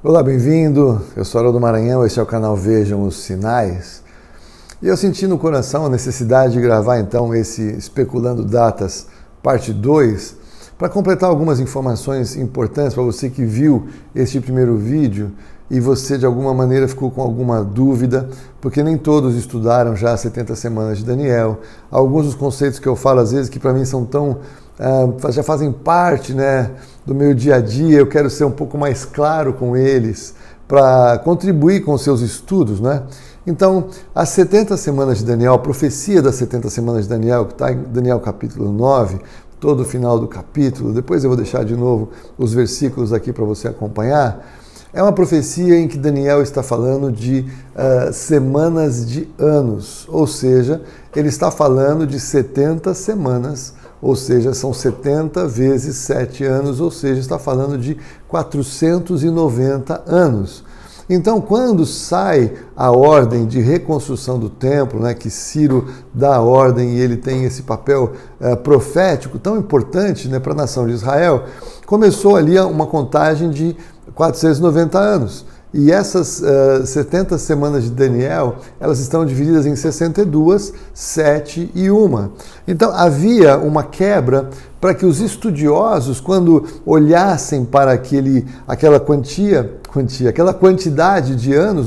Olá, bem-vindo. Eu sou Haroldo Maranhão, esse é o canal Vejam os Sinais. E eu senti no coração a necessidade de gravar então esse Especulando Datas, parte 2, para completar algumas informações importantes para você que viu este primeiro vídeo e você de alguma maneira ficou com alguma dúvida, porque nem todos estudaram já as 70 semanas de Daniel. Alguns dos conceitos que eu falo às vezes que para mim são tão já fazem parte, do meu dia a dia, eu quero ser um pouco mais claro com eles, para contribuir com os seus estudos, Então, as 70 semanas de Daniel, a profecia das 70 semanas de Daniel, que está em Daniel capítulo 9, todo o final do capítulo, depois eu vou deixar de novo os versículos aqui para você acompanhar, é uma profecia em que Daniel está falando de semanas de anos, ou seja, ele está falando de 70 semanas, ou seja, são 70 vezes 7 anos, ou seja, está falando de 490 anos. Então, quando sai a ordem de reconstrução do templo, que Ciro dá a ordem e ele tem esse papel profético tão importante para a nação de Israel, começou ali uma contagem de 490 anos. E essas 70 semanas de Daniel, elas estão divididas em 62, 7 e 1. Então havia uma quebra para que os estudiosos, quando olhassem para aquela quantidade de anos,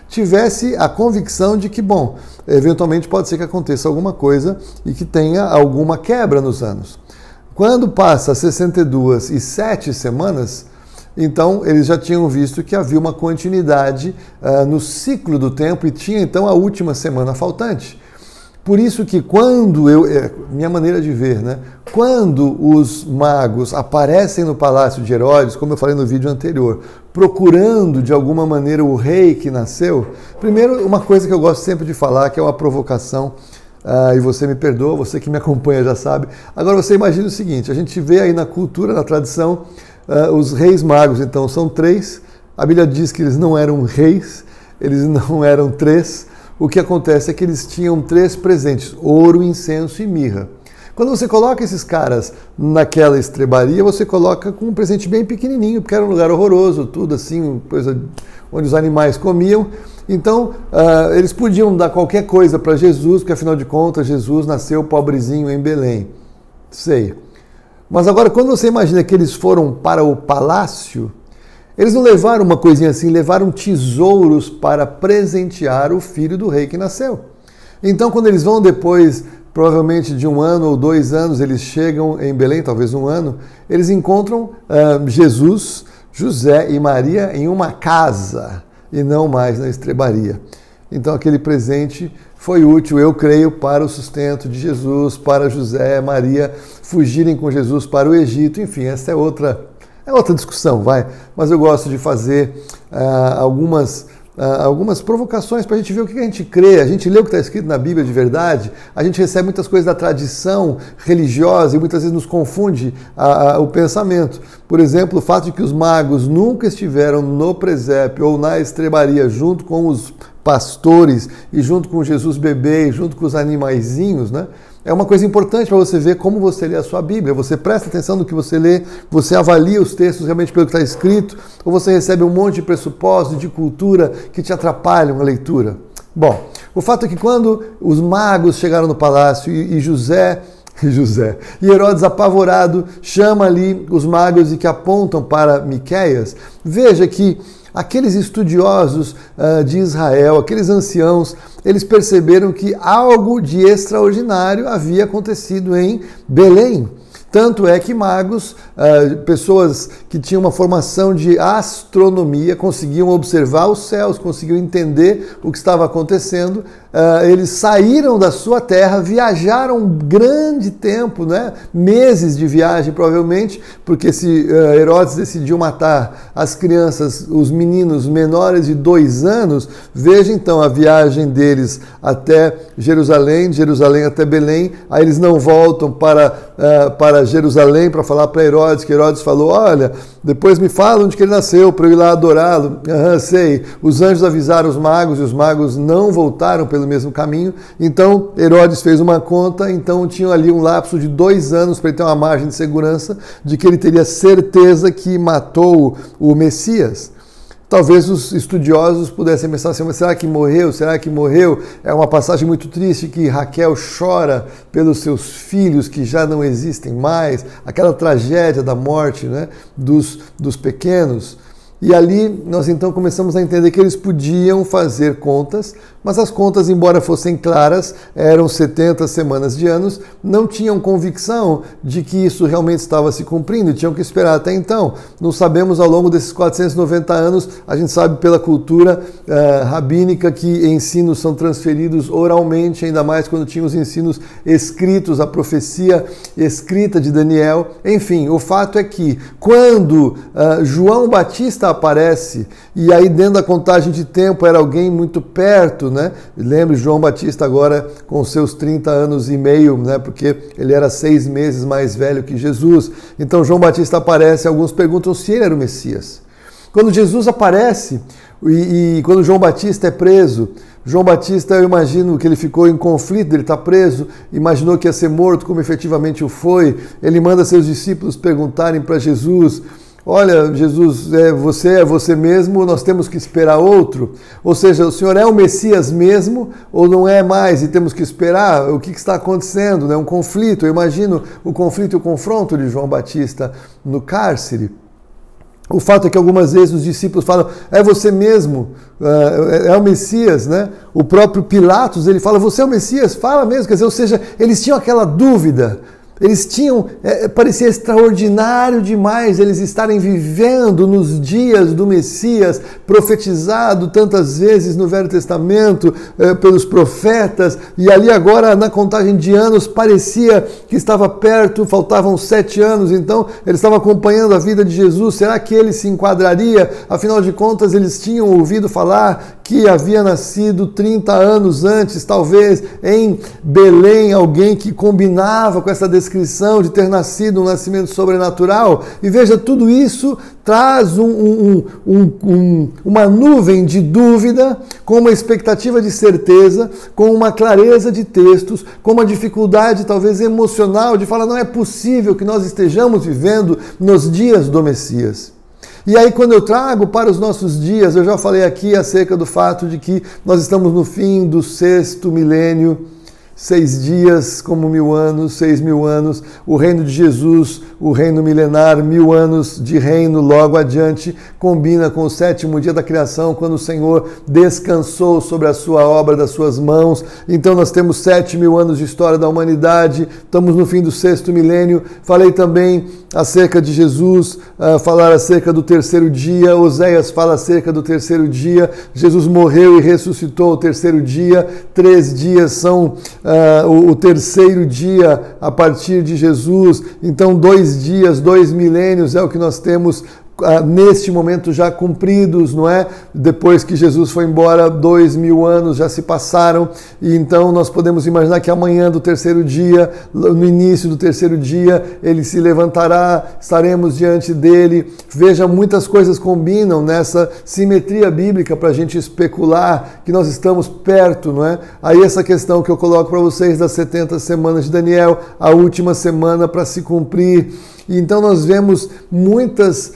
tivesse a convicção de que, eventualmente pode ser que aconteça alguma coisa e que tenha alguma quebra nos anos. Quando passa 62 e 7 semanas, então, eles já tinham visto que havia uma continuidade no ciclo do tempo e tinha, então, a última semana faltante. Por isso que minha maneira de ver, quando os magos aparecem no palácio de Herodes, como eu falei no vídeo anterior, procurando de alguma maneira o rei que nasceu, primeiro, uma coisa que eu gosto sempre de falar, que é uma provocação, e você me perdoa, você que me acompanha já sabe. Agora você imagina o seguinte, a gente vê aí na cultura, na tradição, os reis magos, então, são 3. A Bíblia diz que eles não eram reis, eles não eram 3. O que acontece é que eles tinham 3 presentes: ouro, incenso e mirra. Quando você coloca esses caras naquela estrebaria, você coloca com um presente bem pequenininho, porque era um lugar horroroso, tudo assim, coisa onde os animais comiam. Então, eles podiam dar qualquer coisa para Jesus, porque afinal de contas, Jesus nasceu pobrezinho em Belém. Sei. Mas agora, quando você imagina que eles foram para o palácio, eles não levaram uma coisinha assim, levaram tesouros para presentear o filho do rei que nasceu. Então, quando eles vão depois, provavelmente de 1 ano ou 2 anos, eles chegam em Belém, talvez 1 ano, eles encontram Jesus, José e Maria em uma casa e não mais na estrebaria. Então, aquele presente foi útil, eu creio, para o sustento de Jesus, para José e Maria fugirem com Jesus para o Egito. Enfim, essa é outra discussão, mas eu gosto de fazer algumas provocações para a gente ver o que a gente crê. A gente lê o que está escrito na Bíblia de verdade, a gente recebe muitas coisas da tradição religiosa e muitas vezes nos confunde o pensamento. Por exemplo, o fato de que os magos nunca estiveram no presépio ou na estrebaria junto com os pastores e junto com Jesus bebê e junto com os animaizinhos, é uma coisa importante para você ver como você lê a sua Bíblia. Você presta atenção no que você lê, você avalia os textos realmente pelo que está escrito, ou você recebe um monte de pressupostos, de cultura que te atrapalham a leitura. Bom, o fato é que quando os magos chegaram no palácio e Herodes, apavorado, chama ali os magos e que apontam para Miqueias, veja que aqueles estudiosos de Israel, aqueles anciãos, eles perceberam que algo de extraordinário havia acontecido em Belém. Tanto é que magos, pessoas que tinham uma formação de astronomia, conseguiam observar os céus, conseguiam entender o que estava acontecendo. Eles saíram da sua terra, viajaram um grande tempo, meses de viagem provavelmente, porque se Herodes decidiu matar as crianças, os meninos menores de 2 anos, veja então a viagem deles até Jerusalém, de Jerusalém até Belém, aí eles não voltam para Jerusalém para falar para Herodes, que Herodes falou, olha, depois me fala onde que ele nasceu para eu ir lá adorá-lo. Sei. Os anjos avisaram os magos e os magos não voltaram pelo mesmo caminho. Então Herodes fez uma conta, então tinha ali um lapso de 2 anos para ele ter uma margem de segurança de que ele teria certeza que matou o Messias. talvez os estudiosos pudessem pensar assim, mas será que morreu? Será que morreu? É uma passagem muito triste que Raquel chora pelos seus filhos que já não existem mais, aquela tragédia da morte, né, dos pequenos. E ali nós então começamos a entender que eles podiam fazer contas, mas as contas, embora fossem claras, eram 70 semanas de anos, não tinham convicção de que isso realmente estava se cumprindo, tinham que esperar até então. Não sabemos ao longo desses 490 anos, a gente sabe pela cultura rabínica que ensinos são transferidos oralmente, ainda mais quando tinha os ensinos escritos, a profecia escrita de Daniel. Enfim, o fato é que quando João Batista aparece, e aí dentro da contagem de tempo era alguém muito perto, né? Lembre, João Batista agora com seus 30 anos e meio, né? Porque ele era 6 meses mais velho que Jesus. Então João Batista aparece, alguns perguntam se ele era o Messias. Quando Jesus aparece e quando João Batista é preso, João Batista, eu imagino que ele ficou em conflito, ele está preso, imaginou que ia ser morto, como efetivamente o foi. Ele manda seus discípulos perguntarem para Jesus: olha, Jesus, você é você mesmo, nós temos que esperar outro? Ou seja, o Senhor é o Messias mesmo ou não é mais e temos que esperar? O que está acontecendo? Um conflito, eu imagino o conflito e o confronto de João Batista no cárcere. O fato é que algumas vezes os discípulos falam, é você mesmo, é o Messias, né? O próprio Pilatos, ele fala, você é o Messias? Fala mesmo, quer dizer, ou seja, eles tinham aquela dúvida. Eles tinham, parecia extraordinário demais eles estarem vivendo nos dias do Messias, profetizado tantas vezes no Velho Testamento pelos profetas, e ali agora na contagem de anos parecia que estava perto, faltavam 7 anos, então eles estavam acompanhando a vida de Jesus. Será que ele se enquadraria? Afinal de contas, eles tinham ouvido falar que havia nascido 30 anos antes, talvez em Belém, alguém que combinava com essa descrição de ter nascido um nascimento sobrenatural. E veja, tudo isso traz uma nuvem de dúvida, com uma expectativa de certeza, com uma clareza de textos, com uma dificuldade talvez emocional de falar, não é possível que nós estejamos vivendo nos dias do Messias. E aí quando eu trago para os nossos dias, eu já falei aqui acerca do fato de que nós estamos no fim do 6º milênio, 6 dias como 1000 anos, 6.000 anos, o reino de Jesus, o reino milenar, 1000 anos de reino logo adiante, combina com o 7º dia da criação, quando o Senhor descansou sobre a sua obra das suas mãos. Então nós temos 7.000 anos de história da humanidade, estamos no fim do 6º milênio. Falei também acerca de Jesus, falar acerca do 3º dia, Oséias fala acerca do 3º dia, Jesus morreu e ressuscitou o 3º dia, 3 dias são o 3º dia a partir de Jesus, então 2 dias, 2 milênios é o que nós temos neste momento já cumpridos, não é? Depois que Jesus foi embora, 2000 anos já se passaram, e então nós podemos imaginar que amanhã do 3º dia, no início do 3º dia, ele se levantará, estaremos diante dele. Veja, muitas coisas combinam nessa simetria bíblica para a gente especular que nós estamos perto, não é? Aí essa questão que eu coloco para vocês das 70 semanas de Daniel, a última semana para se cumprir. E então nós vemos muitas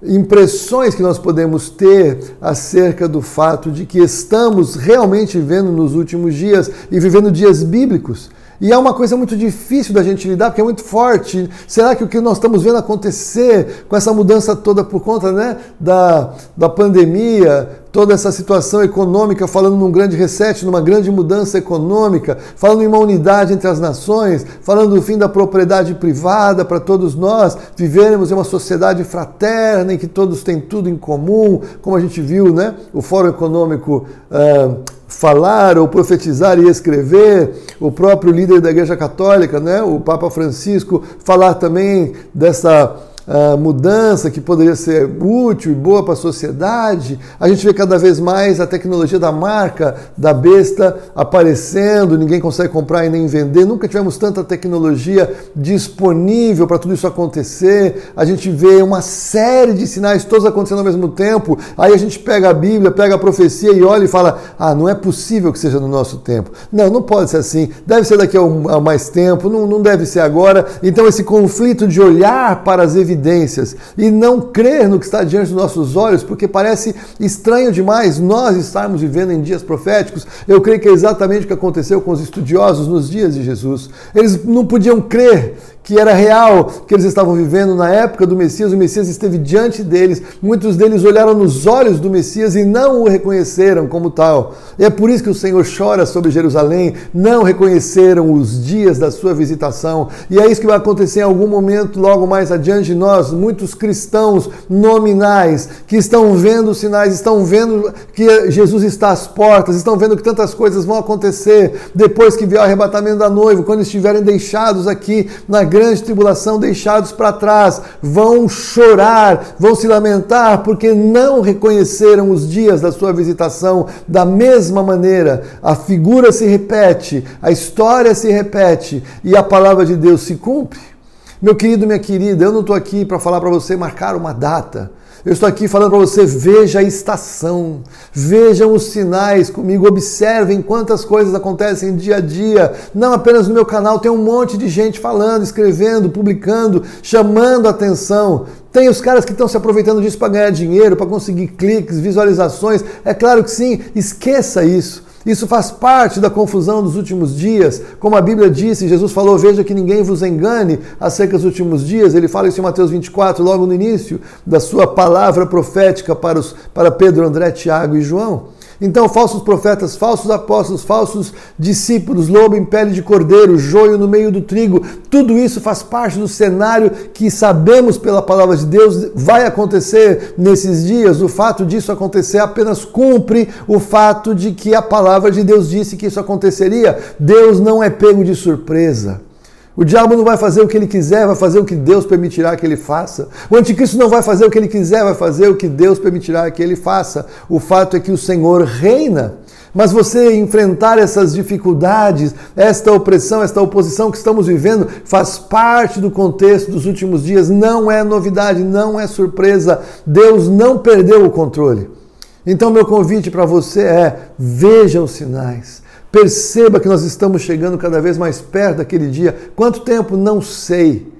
impressões que nós podemos ter acerca do fato de que estamos realmente vivendo nos últimos dias e vivendo dias bíblicos. E é uma coisa muito difícil da gente lidar, porque é muito forte. Será que o que nós estamos vendo acontecer com essa mudança toda por conta, né, da pandemia, toda essa situação econômica, falando num grande reset, numa grande mudança econômica, falando em uma unidade entre as nações, falando do fim da propriedade privada para todos nós vivermos em uma sociedade fraterna em que todos têm tudo em comum, como a gente viu, né, o Fórum Econômico falar ou profetizar e escrever, o próprio líder da Igreja Católica, né, o Papa Francisco, falar também dessa mudança que poderia ser útil e boa para a sociedade. A gente vê cada vez mais a tecnologia da marca, da besta aparecendo, ninguém consegue comprar e nem vender. Nunca tivemos tanta tecnologia disponível para tudo isso acontecer. A gente vê uma série de sinais todos acontecendo ao mesmo tempo. Aí a gente pega a Bíblia, pega a profecia e olha e fala, não é possível que seja no nosso tempo. Não pode ser assim. Deve ser daqui a mais tempo, não deve ser agora. Então esse conflito de olhar para as evidências evidências e não crer no que está diante dos nossos olhos, porque parece estranho demais nós estarmos vivendo em dias proféticos. Eu creio que é exatamente o que aconteceu com os estudiosos nos dias de Jesus. Eles não podiam crer que era real, que eles estavam vivendo na época do Messias. O Messias esteve diante deles. Muitos deles olharam nos olhos do Messias e não o reconheceram como tal. E é por isso que o Senhor chora sobre Jerusalém. Não reconheceram os dias da sua visitação. E é isso que vai acontecer em algum momento, logo mais adiante de nós. Muitos cristãos nominais que estão vendo os sinais, estão vendo que Jesus está às portas, estão vendo que tantas coisas vão acontecer depois que vier o arrebatamento da noiva, quando estiverem deixados aqui na grande tribulação, deixados para trás, vão chorar, vão se lamentar, porque não reconheceram os dias da sua visitação. Da mesma maneira, a figura se repete, a história se repete e a palavra de Deus se cumpre. Meu querido, minha querida, eu não estou aqui para falar para você marcar uma data. Eu estou aqui falando para você, veja a estação, vejam os sinais comigo, observem quantas coisas acontecem dia a dia. Não apenas no meu canal, tem um monte de gente falando, escrevendo, publicando, chamando a atenção. Tem os caras que estão se aproveitando disso para ganhar dinheiro, para conseguir cliques, visualizações. É claro que sim, esqueça isso. Isso faz parte da confusão dos últimos dias. Como a Bíblia disse, Jesus falou, veja que ninguém vos engane acerca dos últimos dias. Ele fala isso em Mateus 24, logo no início da sua palavra profética para Pedro, André, Tiago e João. Então, falsos profetas, falsos apóstolos, falsos discípulos, lobo em pele de cordeiro, joio no meio do trigo, tudo isso faz parte do cenário que sabemos pela palavra de Deus vai acontecer nesses dias. O fato disso acontecer apenas cumpre o fato de que a palavra de Deus disse que isso aconteceria. Deus não é pego de surpresa. O diabo não vai fazer o que ele quiser, vai fazer o que Deus permitirá que ele faça. O anticristo não vai fazer o que ele quiser, vai fazer o que Deus permitirá que ele faça. O fato é que o Senhor reina. Mas você enfrentar essas dificuldades, esta opressão, esta oposição que estamos vivendo, faz parte do contexto dos últimos dias. Não é novidade, não é surpresa. Deus não perdeu o controle. Então, meu convite para você é, veja os sinais. Perceba que nós estamos chegando cada vez mais perto daquele dia. Quanto tempo? Não sei.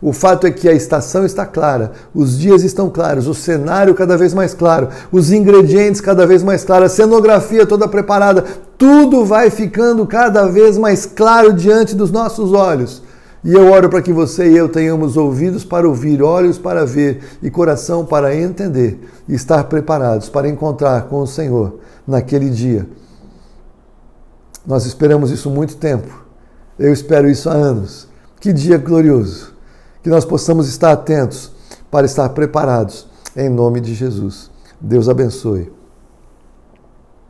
O fato é que a estação está clara, os dias estão claros, o cenário cada vez mais claro, os ingredientes cada vez mais claros, a cenografia toda preparada, tudo vai ficando cada vez mais claro diante dos nossos olhos. E eu oro para que você e eu tenhamos ouvidos para ouvir, olhos para ver e coração para entender e estar preparados para encontrar com o Senhor naquele dia. Nós esperamos isso há muito tempo. Eu espero isso há anos. Que dia glorioso. Que nós possamos estar atentos para estar preparados em nome de Jesus. Deus abençoe.